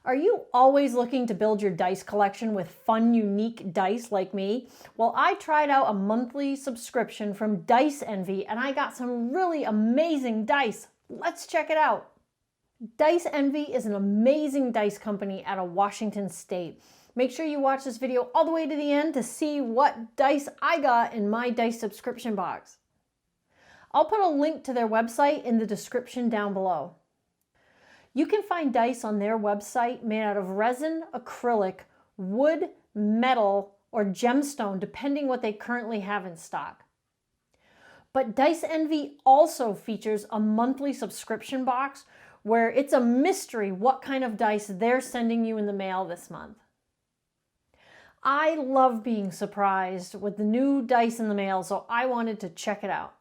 Are you always looking to build your dice collection with fun, unique dice like me? Well, I tried out a monthly subscription from Dice Envy and I got some really amazing dice. Let's check it out. Dice Envy is an amazing dice company out of Washington State. Make sure you watch this video all the way to the end to see what dice I got in my dice subscription box. I'll put a link to their website in the description down below. You can find dice on their website made out of resin, acrylic, wood, metal, or gemstone, depending what they currently have in stock. But Dice Envy also features a monthly subscription box where it's a mystery what kind of dice they're sending you in the mail this month. I love being surprised with the new dice in the mail, so I wanted to check it out.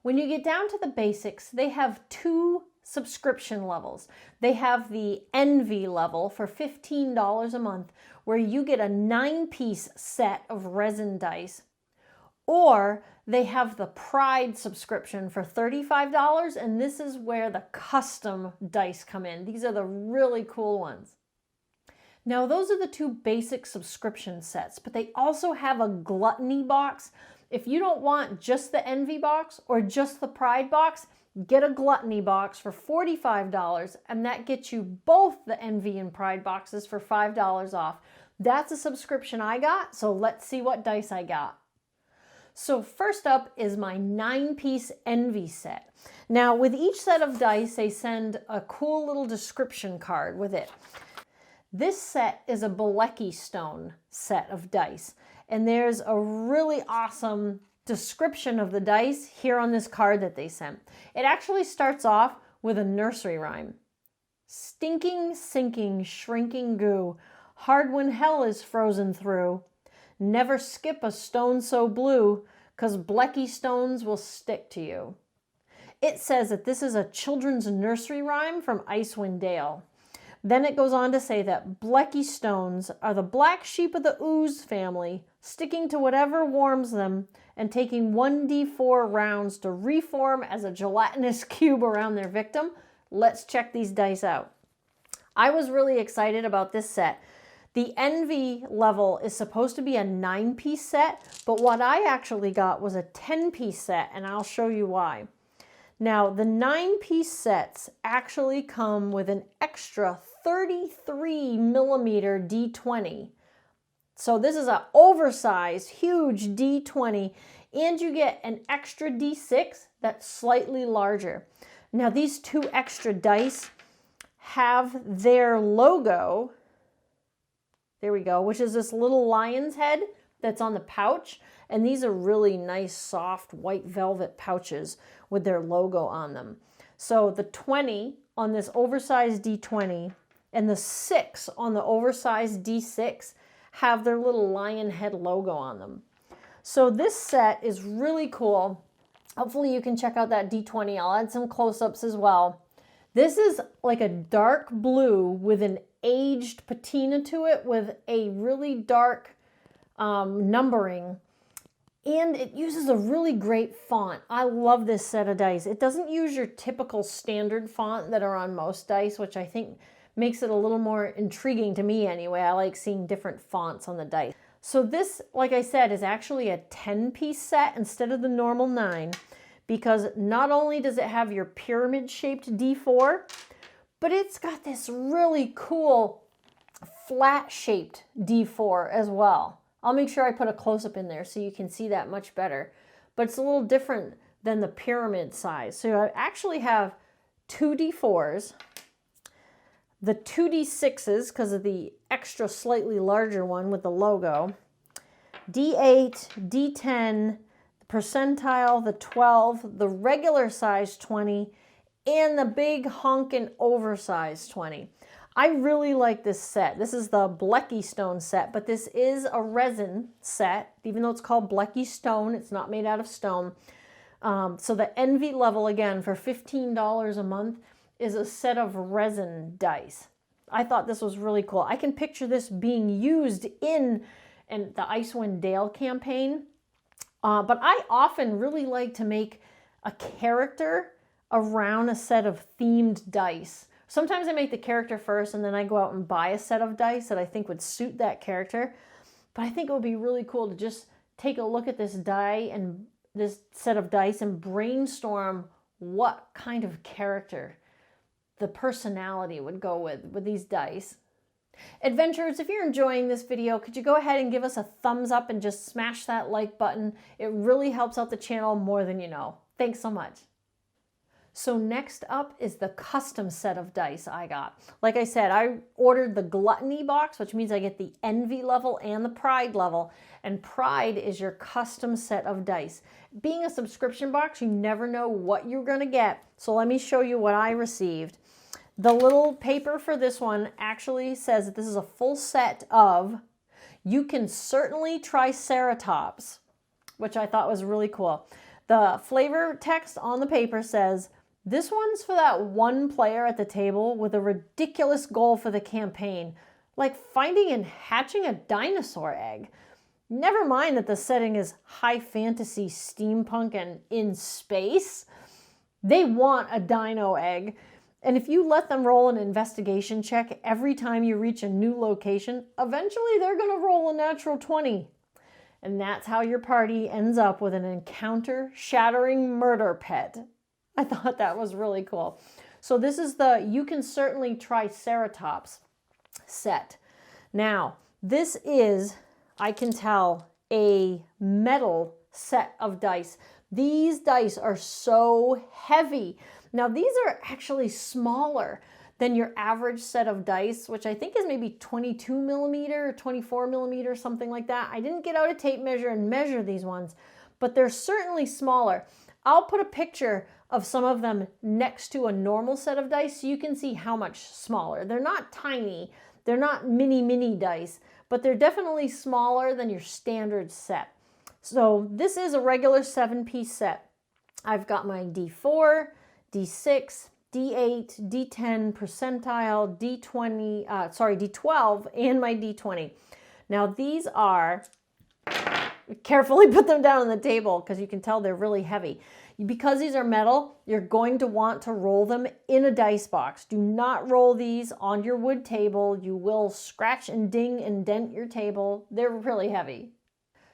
When you get down to the basics, they have two subscription levels. They have the Envy level for $15 a month, where you get a 9-piece set of resin dice, or they have the Pride subscription for $35, and this is where the custom dice come in. These are the really cool ones. Now, those are the two basic subscription sets, but they also have a Gluttony box. If you don't want just the Envy box or just the Pride box, get a Gluttony box for $45, and that gets you both the Envy and Pride boxes for $5 off. That's a subscription I got, so let's see what dice I got. So first up is my 9-piece Envy set. Now, with each set of dice, they send a cool little description card with it. This set is a Blecky stone set of dice, and there's a really awesome description of the dice here on this card that they sent. It actually starts off with a nursery rhyme. Stinking, sinking, shrinking goo, hard when hell is frozen through. Never skip a stone so blue, 'cause Blecky stones will stick to you. It says that this is a children's nursery rhyme from Icewind Dale. Then it goes on to say that Blecky stones are the black sheep of the ooze family, sticking to whatever warms them and taking 1d4 rounds to reform as a gelatinous cube around their victim. Let's check these dice out. I was really excited about this set. The Envy level is supposed to be a 9-piece set, but what I actually got was a 10-piece set, and I'll show you why. Now, the 9-piece sets actually come with an extra 33mm D20. So this is an oversized, huge D20, and you get an extra D6 that's slightly larger. Now, these two extra dice have their logo, there we go, which is this little lion's head that's on the pouch. And these are really nice, soft, white velvet pouches with their logo on them. So the 20 on this oversized D20 and the 6 on the oversized D6 have their little lion head logo on them. So this set is really cool. Hopefully you can check out that D20. I'll add some close-ups as well. This is like a dark blue with an aged patina to it with a really dark numbering. And it uses a really great font. I love this set of dice. It doesn't use your typical standard font that are on most dice, which I think makes it a little more intriguing to me anyway. I like seeing different fonts on the dice. So this, like I said, is actually a 10-piece set instead of the normal 9, because not only does it have your pyramid-shaped D4, but it's got this really cool flat-shaped D4 as well. I'll make sure I put a close-up in there so you can see that much better. But it's a little different than the pyramid size. So I actually have 2 D4s, the 2 D6s because of the extra slightly larger one with the logo, D8, D10, the percentile, the 12, the regular size 20, and the big honkin' oversized 20. I really like this set. This is the Blecky stone set, but this is a resin set. Even though it's called Blecky stone, it's not made out of stone. So the Envy level, again, for $15 a month, is a set of resin dice. I thought this was really cool. I can picture this being used in the Icewind Dale campaign. But I often really like to make a character around a set of themed dice Sometimes I make the character first and then I go out and buy a set of dice that I think would suit that character. But I think it would be really cool to just take a look at this die and this set of dice and brainstorm what kind of character the personality would go with these dice. Adventurers, if you're enjoying this video, could you go ahead and give us a thumbs up and just smash that like button? It really helps out the channel more than you know. Thanks so much. So next up is the custom set of dice I got. Like I said, I ordered the Gluttony box, which means I get the Envy level and the Pride level. And Pride is your custom set of dice. Being a subscription box, you never know what you're going to get. So let me show you what I received. The little paper for this one actually says that this is a full set of You Can Certainly Triceratops, which I thought was really cool. The flavor text on the paper says, "This one's for that one player at the table with a ridiculous goal for the campaign, like finding and hatching a dinosaur egg. Never mind that the setting is high fantasy, steampunk, and in space. They want a dino egg. And if you let them roll an investigation check every time you reach a new location, eventually they're going to roll a natural 20. And that's how your party ends up with an encounter-shattering murder pet." I thought that was really cool. So this is the You Can Certainly Triceratops set. Now, this is, I can tell, a metal set of dice. These dice are so heavy. Now, these are actually smaller than your average set of dice, which I think is maybe 22 millimeter or 24 millimeter, something like that. I didn't get out a tape measure and measure these ones, but they're certainly smaller. I'll put a picture of some of them next to a normal set of dice so you can see how much smaller. They're not tiny, they're not mini dice, but they're definitely smaller than your standard set. So this is a regular 7-piece set. I've got my D4, D6, D8, D10, percentile, D12, and my D20. Now these are, carefully put them down on the table because you can tell they're really heavy. Because these are metal, you're going to want to roll them in a dice box. Do not roll these on your wood table. You will scratch and ding and dent your table. They're really heavy.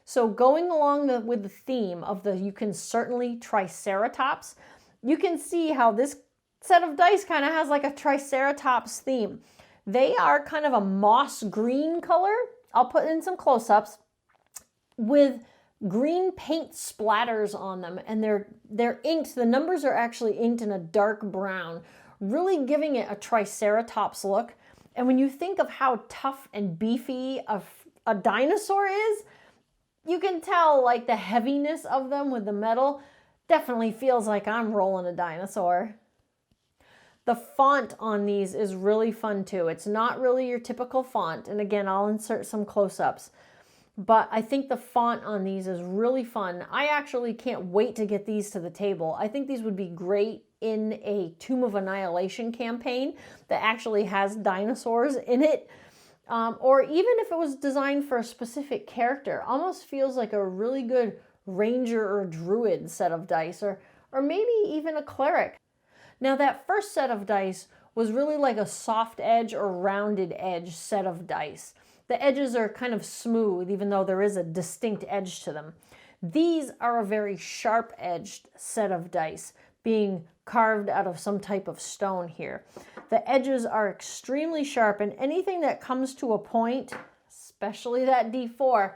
So going along with the theme of the You Can Certainly Triceratops, you can see how this set of dice kind of has like a Triceratops theme. They are kind of a moss green color. I'll put in some close-ups with green paint splatters on them, and they're inked. The numbers are actually inked in a dark brown, really giving it a Triceratops look. And when you think of how tough and beefy a dinosaur is, you can tell like the heaviness of them with the metal. Definitely feels like I'm rolling a dinosaur. The font on these is really fun too. It's not really your typical font, and again, I'll insert some close-ups. But I think the font on these is really fun. I actually can't wait to get these to the table. I think these would be great in a Tomb of Annihilation campaign that actually has dinosaurs in it. Or even if it was designed for a specific character. Almost feels like a really good ranger or druid set of dice, or maybe even a cleric. Now that first set of dice was really like a soft edge or rounded edge set of dice. The edges are kind of smooth, even though there is a distinct edge to them. These are a very sharp-edged set of dice, being carved out of some type of stone here. The edges are extremely sharp, and anything that comes to a point, especially that D4,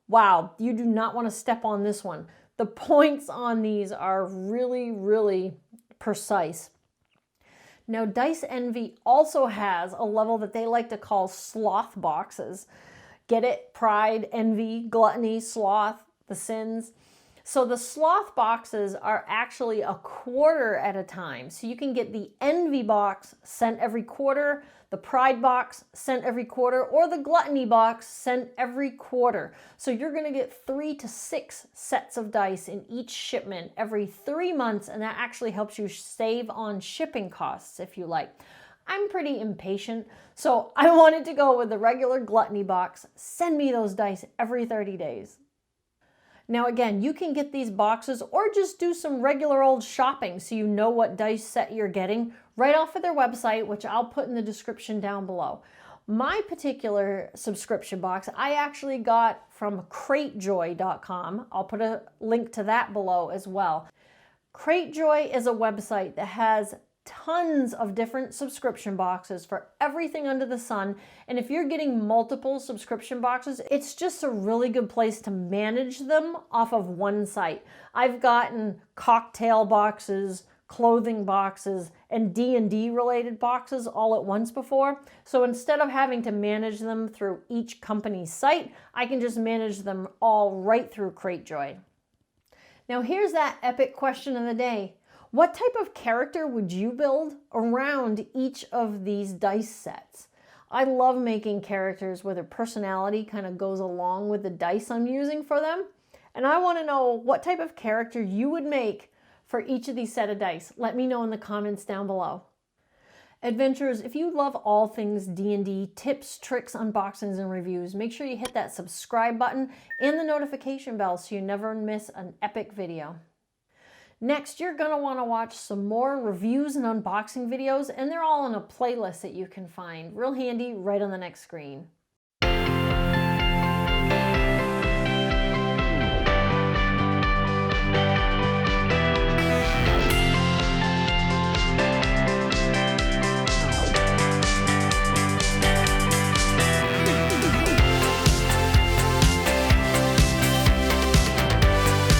wow, you do not want to step on this one. The points on these are really, really precise. Now, Dice Envy also has a level that they like to call sloth boxes. Get it? Pride, envy, gluttony, sloth, the sins. So the sloth boxes are actually a quarter at a time. So you can get the envy box sent every quarter, the pride box sent every quarter, or the gluttony box sent every quarter. So you're going to get 3 to 6 sets of dice in each shipment every 3 months, and that actually helps you save on shipping costs if you like. I'm pretty impatient, so I wanted to go with the regular gluttony box. Send me those dice every 30 days. Now again, you can get these boxes or just do some regular old shopping so you know what dice set you're getting right off of their website, which I'll put in the description down below. My particular subscription box, I actually got from cratejoy.com. I'll put a link to that below as well. Cratejoy is a website that has tons of different subscription boxes for everything under the sun. And if you're getting multiple subscription boxes, it's just a really good place to manage them off of one site. I've gotten cocktail boxes, clothing boxes, and D&D related boxes all at once before. So instead of having to manage them through each company's site, I can just manage them all right through Cratejoy. Now here's that epic question of the day. What type of character would you build around each of these dice sets? I love making characters where their personality kind of goes along with the dice I'm using for them. And I want to know what type of character you would make for each of these set of dice. Let me know in the comments down below. Adventurers, if you love all things D&D, tips, tricks, unboxings, and reviews, make sure you hit that subscribe button and the notification bell so you never miss an epic video. Next, you're going to want to watch some more reviews and unboxing videos, and they're all in a playlist that you can find real handy right on the next screen.